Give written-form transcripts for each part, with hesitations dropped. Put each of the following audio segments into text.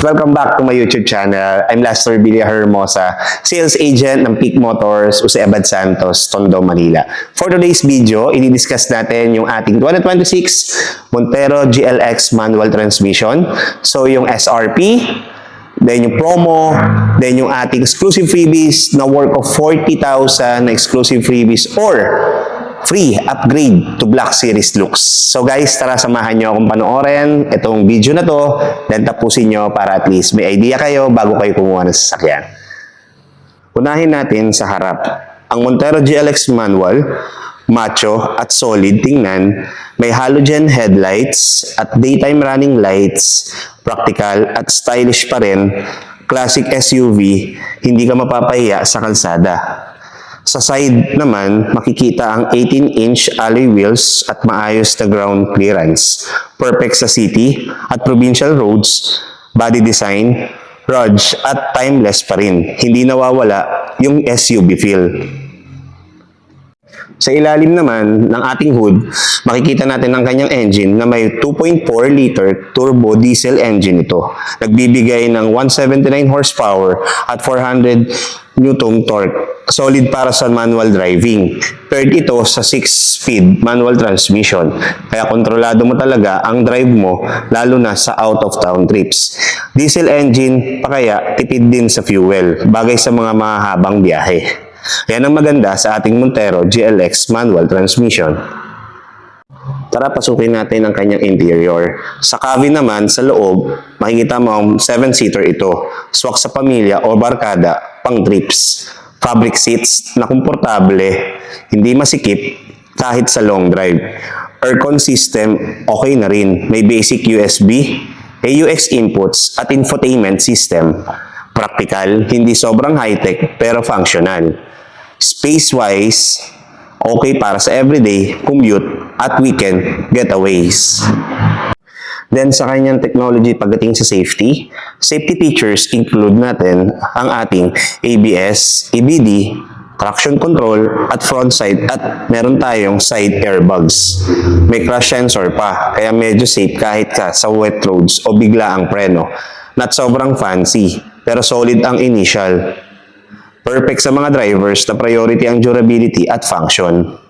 Welcome back to my YouTube channel. I'm Lester Villahermosa, sales agent ng Peak Motors, Jose Abad Santos, Tondo, Manila. For today's video, i-discuss natin yung ating 2026 Montero GLX manual transmission. So yung SRP, then yung promo, then yung ating exclusive freebies na worth of 40,000 na exclusive freebies or free upgrade to Black Series looks. So guys, tara samahan nyo akong panoorin itong video na to, then tapusin nyo para at least may idea kayo bago kayo kumuha ng sasakyan. Unahin natin sa harap. Ang Montero GLX manual, macho at solid tingnan, may halogen headlights at daytime running lights, practical at stylish pa rin, classic SUV, hindi ka mapapahiya sa kalsada. Sa side naman, makikita ang 18-inch alloy wheels at maayos na ground clearance. Perfect sa city at provincial roads, body design, rugged at timeless pa rin. Hindi nawawala yung SUV feel. Sa ilalim naman ng ating hood, makikita natin ang kanyang engine na may 2.4 liter turbo diesel engine ito. Nagbibigay ng 179 horsepower at 400 Newton torque. Solid para sa manual driving. Paired ito sa 6-speed manual transmission. Kaya kontrolado mo talaga ang drive mo lalo na sa out-of-town trips. Diesel engine pa kaya tipid din sa fuel. Bagay sa mga mahahabang biyahe. Yan ang maganda sa ating Montero GLX manual transmission. Tara, pasukin natin ang kanyang interior. Sa cabin naman, sa loob, makikita mo ang 7-seater ito. Swak sa pamilya o barkada, pang trips. Fabric seats na komportable, hindi masikip kahit sa long drive. Aircon system, okay na rin. May basic USB, AUX inputs at infotainment system. Practical, hindi sobrang high-tech pero functional. Space-wise, okay para sa everyday, commute, at weekend getaways. Then sa kanyang technology pagdating sa safety features include natin ang ating ABS, EBD, traction control, at front side, at meron tayong side airbags. May crash sensor pa, kaya medyo safe kahit ka sa wet roads o bigla ang preno. Not sobrang fancy, pero solid ang initial. Perfect sa mga drivers na priority ang durability at function.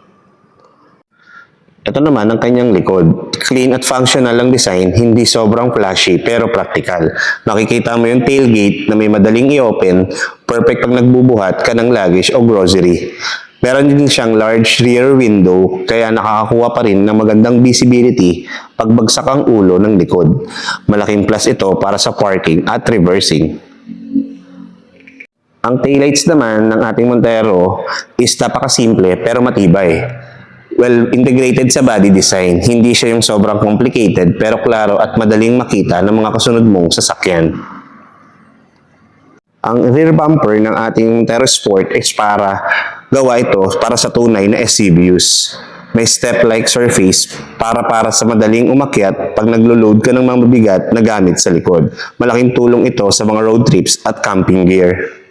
Ito naman ang kanyang likod. Clean at functional ang design, hindi sobrang flashy pero practical. Nakikita mo yung tailgate na may madaling i-open, perfect pag nagbubuhat ka ng luggage o grocery. Meron din siyang large rear window, kaya nakakakuha pa rin ng magandang visibility pag bagsak ang ulo ng likod. Malaking plus ito para sa parking at reversing. Ang taillights naman ng ating Montero is napakasimple pero matibay. Well integrated sa body design, hindi siya yung sobrang complicated pero klaro at madaling makita ng mga kasunod mong sasakyan. Ang rear bumper ng ating Montero Sport is gawa ito para sa tunay na SUV use. May step-like surface para sa madaling umakyat pag naglo-load ka ng mga mabigat na gamit sa likod. Malaking tulong ito sa mga road trips at camping gear.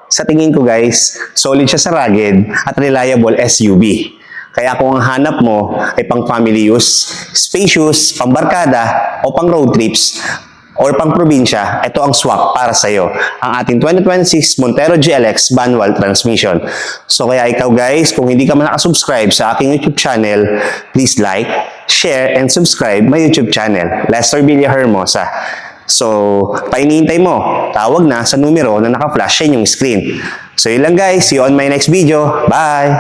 Sa tingin ko guys, solid siya sa rugged at reliable SUV. Kaya kung ang hanap mo ay pang family use, spacious, pang barkada o pang road trips or pang probinsya, ito ang swak para sa iyo. Ang ating 2026 Montero GLX manual transmission. So kaya ikaw guys, kung hindi ka man nakasubscribe sa aking YouTube channel, please like, share, and subscribe my YouTube channel, Lester Villahermosa. So, painihintay mo, tawag na sa numero na naka-flash sa inyong screen. So, yun lang guys. See you on my next video. Bye!